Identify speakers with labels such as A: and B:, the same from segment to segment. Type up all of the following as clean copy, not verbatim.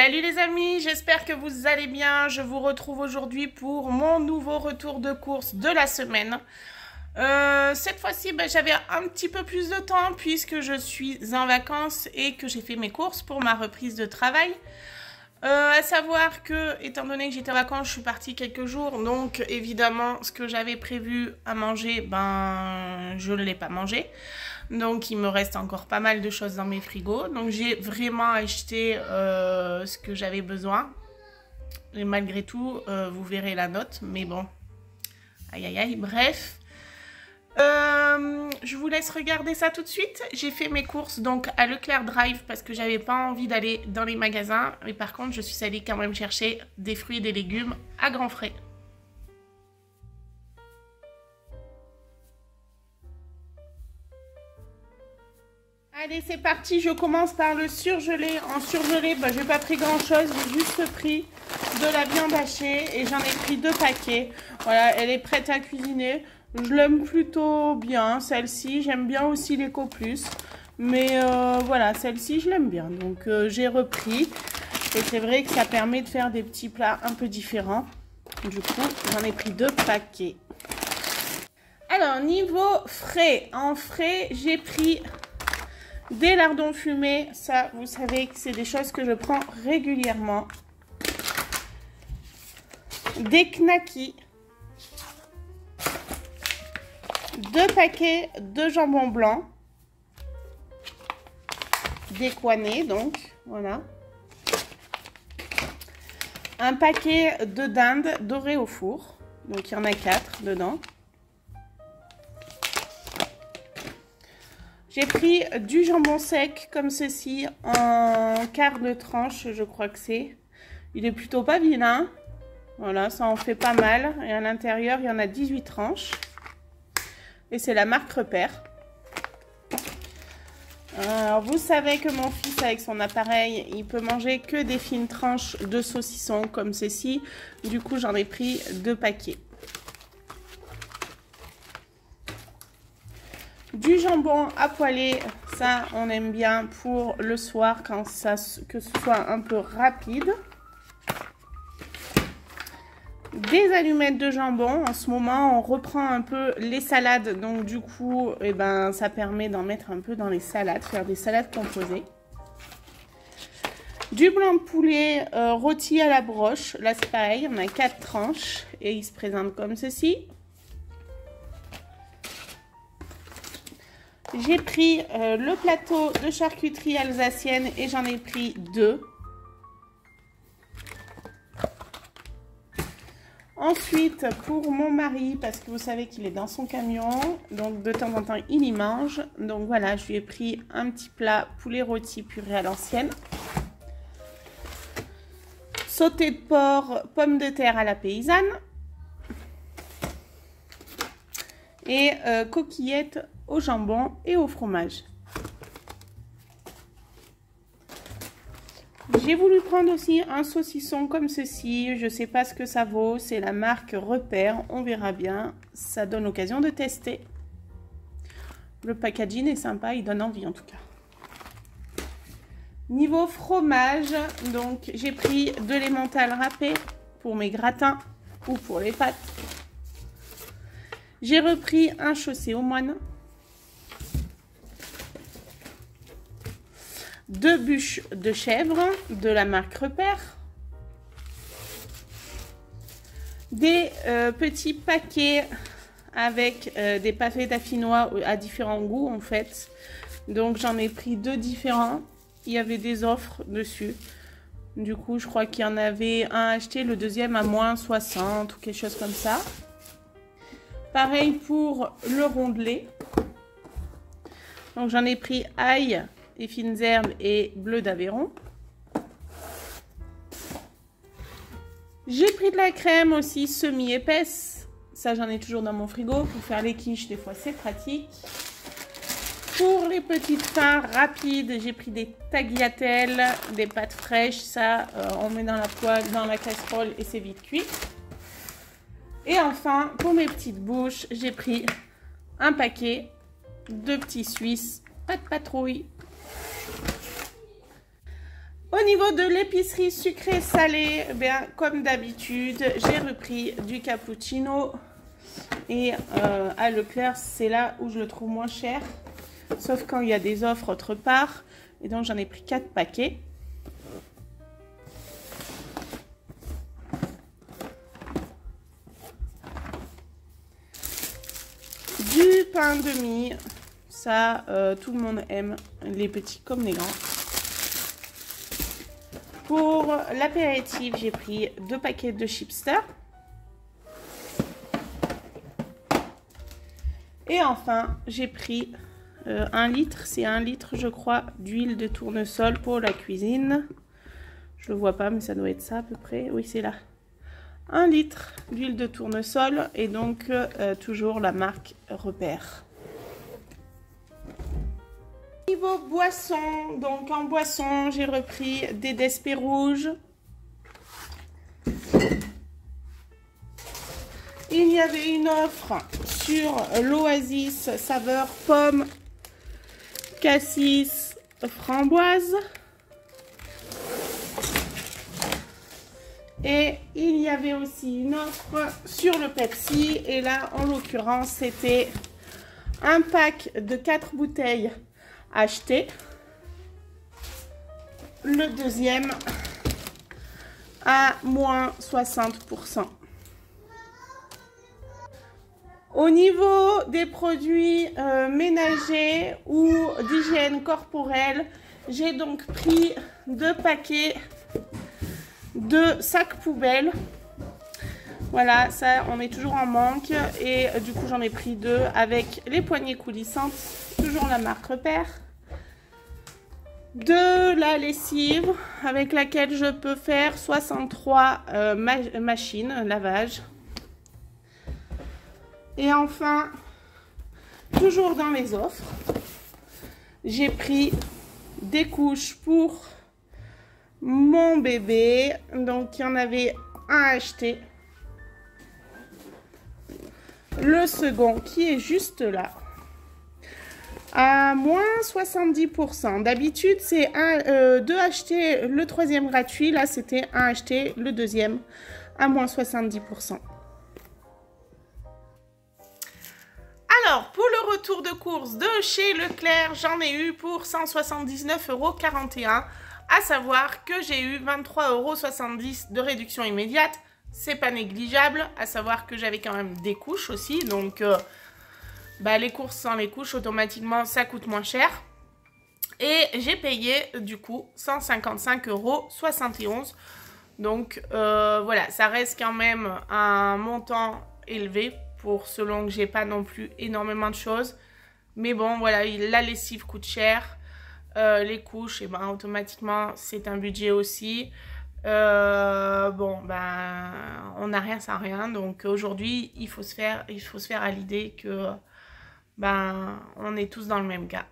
A: Salut les amis, j'espère que vous allez bien. Je vous retrouve aujourd'hui pour mon nouveau retour de course de la semaine. Cette fois-ci, j'avais un petit peu plus de temps puisque je suis en vacances et que j'ai fait mes courses pour ma reprise de travail. À savoir que, étant donné que j'étais en vacances, je suis partie quelques jours, donc évidemment, ce que j'avais prévu à manger, je ne l'ai pas mangé. Donc il me reste encore pas mal de choses dans mes frigos. Donc j'ai vraiment acheté ce que j'avais besoin. Et malgré tout, vous verrez la note, mais bon. Aïe aïe aïe, bref. Je vous laisse regarder ça tout de suite. J'ai fait mes courses donc à Leclerc Drive parce que j'avais pas envie d'aller dans les magasins. Mais par contre, je suis allée quand même chercher des fruits et des légumes à grands frais. Allez, c'est parti. Je commence par le surgelé. En surgelé, j'ai pas pris grand chose. J'ai juste pris de la viande hachée et j'en ai pris 2 paquets. Voilà, elle est prête à cuisiner. Je l'aime plutôt bien, celle-ci. J'aime bien aussi l'Eco Plus. Mais voilà, celle-ci, je l'aime bien. Donc, j'ai repris. Et c'est vrai que ça permet de faire des petits plats un peu différents. Du coup, j'en ai pris 2 paquets. Alors, niveau frais. En frais, j'ai pris des lardons fumés. Ça, vous savez que c'est des choses que je prends régulièrement. Des knackis. 2 paquets de jambon blanc, décoiné donc, voilà. Un paquet de dinde dorée au four, donc il y en a 4 dedans. J'ai pris du jambon sec comme ceci, en quart de tranche, je crois que c'est. Il est plutôt pas vilain, voilà, ça en fait pas mal. Et à l'intérieur, il y en a 18 tranches. Et c'est la marque Repère. Alors, vous savez que mon fils, avec son appareil, il peut manger que des fines tranches de saucisson comme ceci. Du coup, j'en ai pris 2 paquets. Du jambon à poêler, ça, on aime bien pour le soir, que ce soit un peu rapide. Des allumettes de jambon. En ce moment, on reprend un peu les salades. Donc, du coup, ça permet d'en mettre un peu dans les salades. Faire des salades composées. Du blanc de poulet rôti à la broche. Là, c'est pareil. On a 4 tranches. Et il se présente comme ceci. J'ai pris le plateau de charcuterie alsacienne. Et j'en ai pris 2. Ensuite, pour mon mari, parce que vous savez qu'il est dans son camion, donc de temps en temps, il y mange. Donc voilà, je lui ai pris un petit plat poulet rôti purée à l'ancienne. Sauté de porc, pommes de terre à la paysanne. Et coquillettes au jambon et au fromage. J'ai voulu prendre aussi un saucisson comme ceci, je ne sais pas ce que ça vaut, c'est la marque Repère, on verra bien, ça donne l'occasion de tester. Le packaging est sympa, il donne envie en tout cas. Niveau fromage, donc j'ai pris de l'emmental râpé pour mes gratins ou pour les pâtes. J'ai repris un chaussé aux moines. 2 bûches de chèvre de la marque Repère. Des petits paquets avec des pavés d'affinois à différents goûts en fait. Donc j'en ai pris 2 différents. Il y avait des offres dessus. Du coup, je crois qu'il y en avait un acheté, le deuxième à moins 60 ou quelque chose comme ça. Pareil pour le rondelet. Donc j'en ai pris ail et fines herbes et bleu d'Aveyron. J'ai pris de la crème aussi semi-épaisse. Ça, j'en ai toujours dans mon frigo. Pour faire les quiches, des fois, c'est pratique. Pour les petites fins rapides, j'ai pris des tagliatelles, des pâtes fraîches. Ça, on met dans la poêle, dans la casserole et c'est vite cuit. Et enfin, pour mes petites bouches, j'ai pris un paquet de petits Suisses, pas de patrouille. Au niveau de l'épicerie sucrée salée, bien, comme d'habitude, j'ai repris du cappuccino. Et à Leclerc, c'est là où je le trouve moins cher. Sauf quand il y a des offres autre part. Et donc, j'en ai pris 4 paquets. Du pain de mie. Ça, tout le monde aime. Les petits comme les grands. Pour l'apéritif, j'ai pris 2 paquets de chipster. Et enfin, j'ai pris 1 litre, c'est 1 litre je crois, d'huile de tournesol pour la cuisine. Je le vois pas, mais ça doit être ça à peu près. Oui, c'est là. 1 litre d'huile de tournesol et donc toujours la marque Repère. Niveau boisson, donc en boisson, j'ai repris des Despé rouges. Il y avait une offre sur l'Oasis saveur pomme, cassis, framboise. Et il y avait aussi une offre sur le Pepsi. Et là, en l'occurrence, c'était un pack de 4 bouteilles achetées. Le deuxième à moins 60%. Au niveau des produits ménagers ou d'hygiène corporelle, j'ai donc pris 2 paquets de sacs poubelles. Voilà, ça on est toujours en manque et du coup j'en ai pris 2 avec les poignées coulissantes, toujours la marque Repère. De la lessive avec laquelle je peux faire 63 machines lavage. Et enfin, toujours dans les offres, j'ai pris des couches pour mon bébé. Donc, il y en avait un à acheter. Le second qui est juste là. À moins 70%. D'habitude, c'est 2 achetés, le troisième gratuit. Là, c'était 1 acheté, le deuxième à moins 70%. Alors, pour le retour de course de chez Leclerc, j'en ai eu pour 179,41 €. À savoir que j'ai eu 23,70 € de réduction immédiate. C'est pas négligeable. À savoir que j'avais quand même des couches aussi. Donc, les courses sans les couches, automatiquement, ça coûte moins cher. Et j'ai payé, du coup, 155,71 €. Donc, voilà, ça reste quand même un montant élevé pour selon que j'ai pas non plus énormément de choses. Mais bon, voilà, la lessive coûte cher. Les couches, et ben, automatiquement, c'est un budget aussi. On n'a rien sans rien. Donc aujourd'hui, il faut se faire à l'idée que on est tous dans le même cas.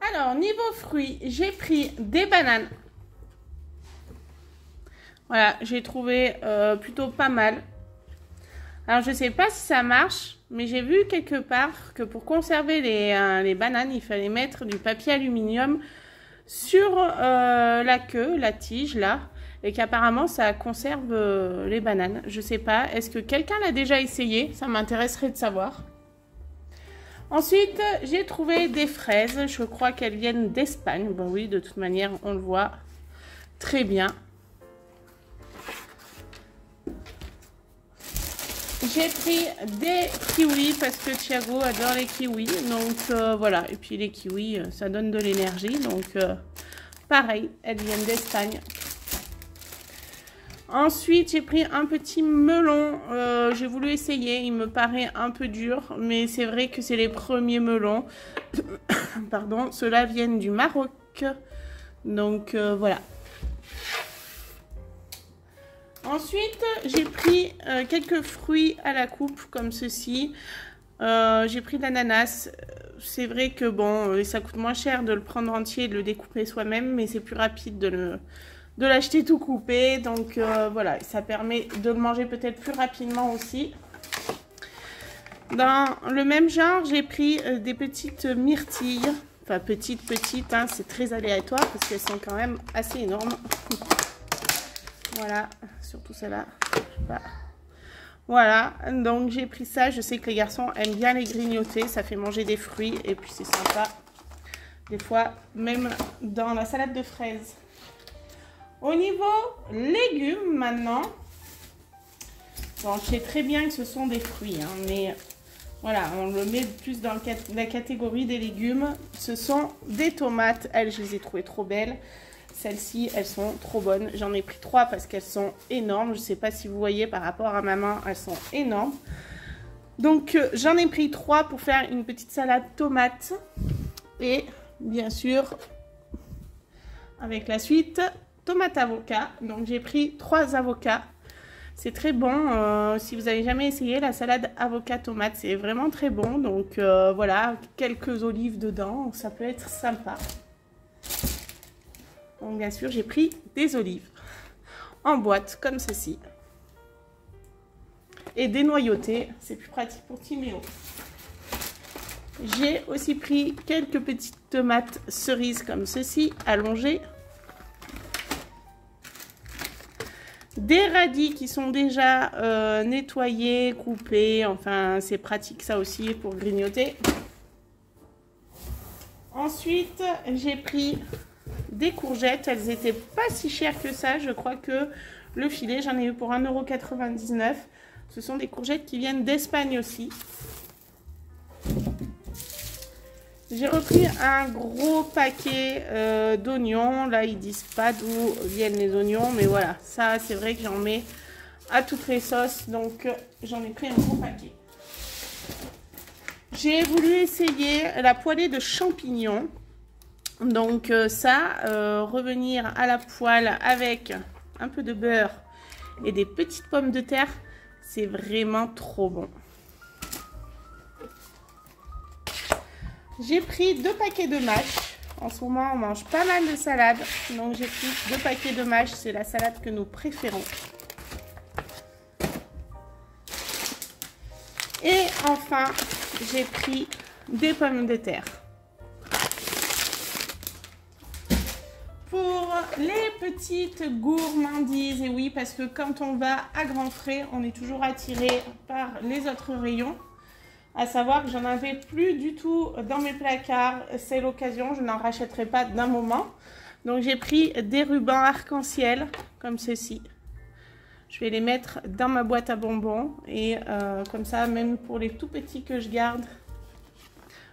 A: Alors, niveau fruits, j'ai pris des bananes. Voilà, j'ai trouvé plutôt pas mal. Alors, je ne sais pas si ça marche, mais j'ai vu quelque part que pour conserver les bananes, il fallait mettre du papier aluminium sur la queue, la tige, là, et qu'apparemment, ça conserve les bananes. Je ne sais pas. Est-ce que quelqu'un l'a déjà essayé? Ça m'intéresserait de savoir. Ensuite, j'ai trouvé des fraises. Je crois qu'elles viennent d'Espagne. Bon, oui, de toute manière, on le voit très bien. J'ai pris des kiwis parce que Thiago adore les kiwis. Donc voilà. Et puis les kiwis, ça donne de l'énergie. Donc pareil, elles viennent d'Espagne. Ensuite, j'ai pris un petit melon. J'ai voulu essayer. Il me paraît un peu dur. Mais c'est vrai que c'est les premiers melons. Pardon. Ceux-là viennent du Maroc. Donc voilà. Ensuite, j'ai pris quelques fruits à la coupe comme ceci. J'ai pris l'ananas. C'est vrai que bon, ça coûte moins cher de le prendre entier et de le découper soi-même, mais c'est plus rapide de l'acheter tout coupé. Donc voilà, ça permet de le manger peut-être plus rapidement aussi. Dans le même genre, j'ai pris des petites myrtilles. Enfin, petites, hein, c'est très aléatoire parce qu'elles sont quand même assez énormes. Voilà, surtout celle-là. Voilà, donc j'ai pris ça. Je sais que les garçons aiment bien les grignoter. Ça fait manger des fruits et puis c'est sympa. Des fois, même dans la salade de fraises. Au niveau légumes, maintenant, bon, je sais très bien que ce sont des fruits, hein, mais voilà, on le met plus dans la catégorie des légumes. Ce sont des tomates. Elles, je les ai trouvées trop belles. Celles-ci, elles sont trop bonnes. J'en ai pris 3 parce qu'elles sont énormes. Je ne sais pas si vous voyez par rapport à ma main, elles sont énormes. Donc, j'en ai pris 3 pour faire une petite salade tomate. Et bien sûr, avec la suite, tomate avocat. Donc, j'ai pris 3 avocats. C'est très bon. Si vous n'avez jamais essayé la salade avocat tomate, c'est vraiment très bon. Donc, voilà, quelques olives dedans. Ça peut être sympa. Donc bien sûr, j'ai pris des olives en boîte comme ceci. Et dénoyautées, c'est plus pratique pour Timéo. J'ai aussi pris quelques petites tomates cerises comme ceci, allongées. Des radis qui sont déjà nettoyés, coupés. Enfin, c'est pratique ça aussi pour grignoter. Ensuite, j'ai pris des courgettes. Elles étaient pas si chères que ça. Je crois que le filet, j'en ai eu pour 1,99 €. Ce sont des courgettes qui viennent d'Espagne aussi. J'ai repris un gros paquet d'oignons. Là, ils disent pas d'où viennent les oignons. Mais voilà, ça, c'est vrai que j'en mets à toutes les sauces. Donc, j'en ai pris un gros paquet. J'ai voulu essayer la poêlée de champignons. Donc revenir à la poêle avec un peu de beurre et des petites pommes de terre, c'est vraiment trop bon. J'ai pris 2 paquets de mâches. En ce moment, on mange pas mal de salade. Donc j'ai pris 2 paquets de mâches, c'est la salade que nous préférons. Et enfin, j'ai pris des pommes de terre. Pour les petites gourmandises, et oui, parce que quand on va à grands frais, on est toujours attiré par les autres rayons. À savoir que j'en avais plus du tout dans mes placards. C'est l'occasion, je n'en rachèterai pas d'un moment. Donc j'ai pris des rubans arc-en-ciel, comme ceci. Je vais les mettre dans ma boîte à bonbons. Et comme ça, même pour les tout petits que je garde,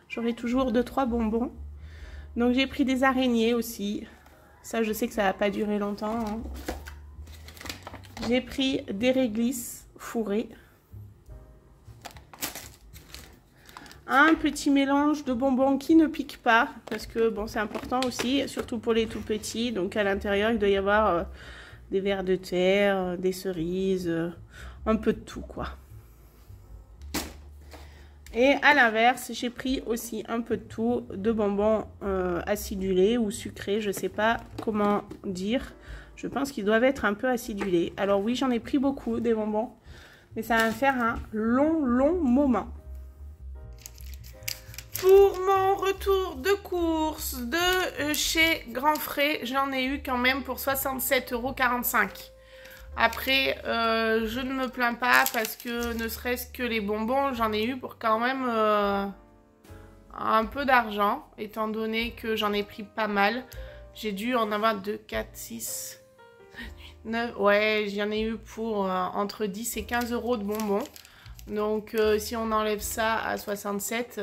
A: j'aurai toujours 2-3 bonbons. Donc j'ai pris des araignées aussi. Ça, je sais que ça va pas durer longtemps. Hein. J'ai pris des réglisses fourrées. Un petit mélange de bonbons qui ne piquent pas. Parce que, bon, c'est important aussi, surtout pour les tout petits. Donc, à l'intérieur, il doit y avoir des vers de terre, des cerises, un peu de tout, quoi. Et à l'inverse, j'ai pris aussi un peu de tout, de bonbons acidulés ou sucrés, je ne sais pas comment dire. Je pense qu'ils doivent être un peu acidulés. Alors oui, j'en ai pris beaucoup des bonbons, mais ça va me faire un long moment. Pour mon retour de course de chez Grand Frais, j'en ai eu quand même pour 67,45 €. Après, je ne me plains pas parce que ne serait-ce que les bonbons, j'en ai eu pour quand même un peu d'argent, étant donné que j'en ai pris pas mal. J'ai dû en avoir 2, 4, 6, 9, ouais, j'en ai eu pour entre 10 et 15 € de bonbons. Donc, si on enlève ça à 67,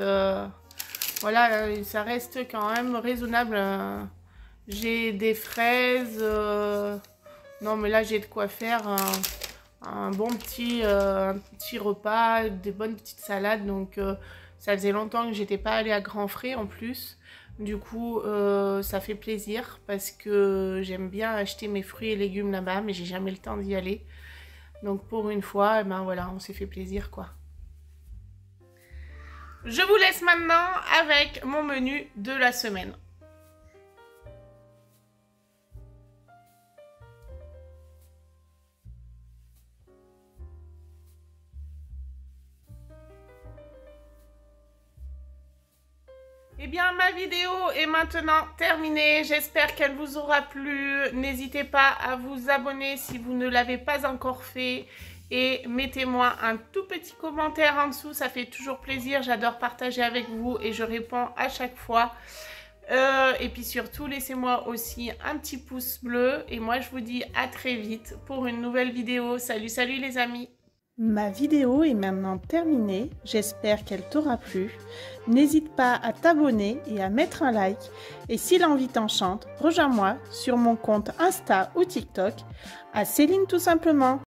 A: voilà, ça reste quand même raisonnable. J'ai des fraises... non, mais là, j'ai de quoi faire un bon petit repas, des bonnes petites salades. Donc, ça faisait longtemps que j'étais pas allée à Grand Frais en plus. Du coup, ça fait plaisir parce que j'aime bien acheter mes fruits et légumes là-bas, mais j'ai jamais le temps d'y aller. Donc, pour une fois, eh ben voilà, on s'est fait plaisir, quoi. Je vous laisse maintenant avec mon menu de la semaine. Eh bien, ma vidéo est maintenant terminée. J'espère qu'elle vous aura plu. N'hésitez pas à vous abonner si vous ne l'avez pas encore fait. Et mettez-moi un tout petit commentaire en dessous. Ça fait toujours plaisir. J'adore partager avec vous et je réponds à chaque fois. Et puis surtout, laissez-moi aussi un petit pouce bleu. Et moi, je vous dis à très vite pour une nouvelle vidéo. Salut, salut les amis!
B: Ma vidéo est maintenant terminée, j'espère qu'elle t'aura plu. N'hésite pas à t'abonner et à mettre un like. Et si l'envie t'enchante, rejoins-moi sur mon compte Insta ou TikTok à Céline tout simplement.